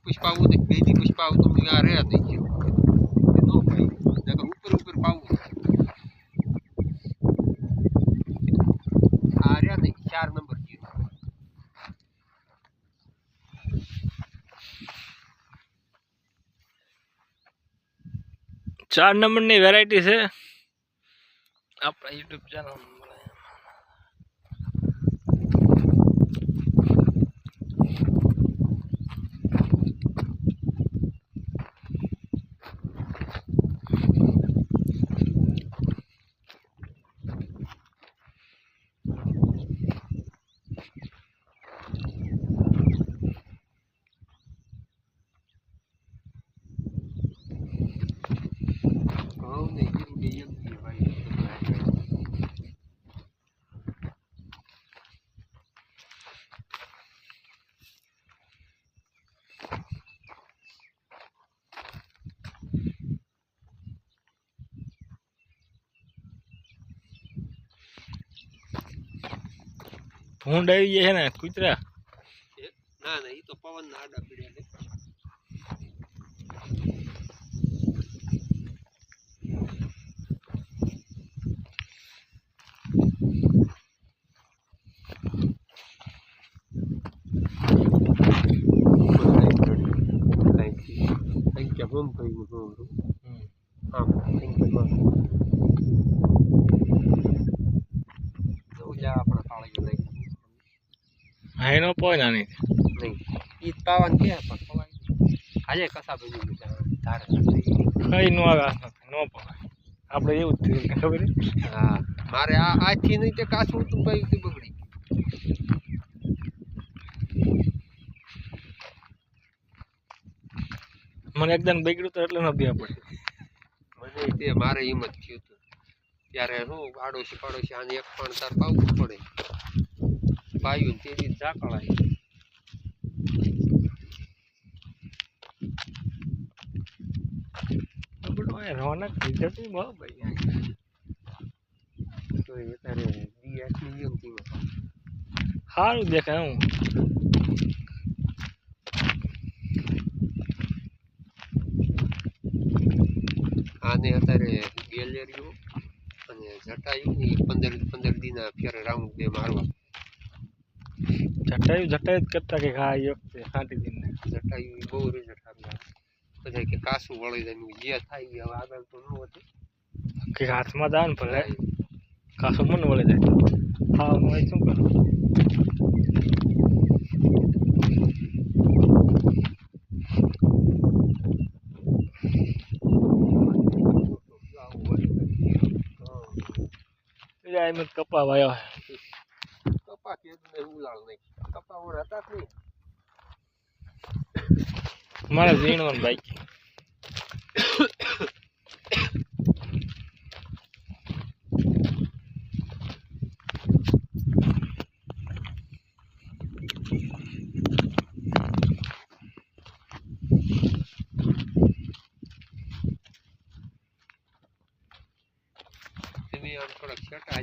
પુષ્પા આવું ને બેથી પુષ્પા આવું તો હું આ રહ્યા થઈ ગયો નો ભાઈ નકર ઉપર પાવું આ રહ્યા નહીં 4 નંબર જીરો 4 નંબરની વેરાયટી છે આપણા યુટ્યુબ ચેનલ ભૂંડ આવી જાય છે ને કૂતરા ના ના એ તો પવન ના આડા પીડ્યા હા એનો પોય નાની નહીં ઈ પાવન કે પણ પવન આજે કસા બની તારે કઈ નો આવે નો પવાય આપણે એવું જ થયું ખબર હા મારે આ આજથી નહીં તે કાચું હતું ભાઈ તે બગડી મને એકદમ બગડ્યું તો એટલે ન ભ્યા પડે મને તે મારે હિંમત થયું હતું ત્યારે હું પાડોશી આને એક પણ તાર પાવું પડે પાયું તે દી ઝાકળાય રોનક વિજતી બહુ ભાઈ તો એ તારે દી આટલી નિયમથી સારું દેખાય હું આને અત્યારે ગેલેરીઓ અને જટાયું ને 15 દીના ફેરે રાઉન્ડ દે મારવા જટાયું કરતા કે હા એક ખાટી દિન જટાયું બહુ રિઝલ્ટ આવ્યા બધા કે કાસું વળી જાય જે થાય હવે આગળ તો ન હતું કે હાથમાં દાન ભલે કાસું મન વળી જાય હા હું શું કરું એમ કપા વાયો કપા કે ઉલાળ નહીં કપા ઓર હતા જ નહીં મારે ઝીણવાનું બાઈક થોડાક છેટા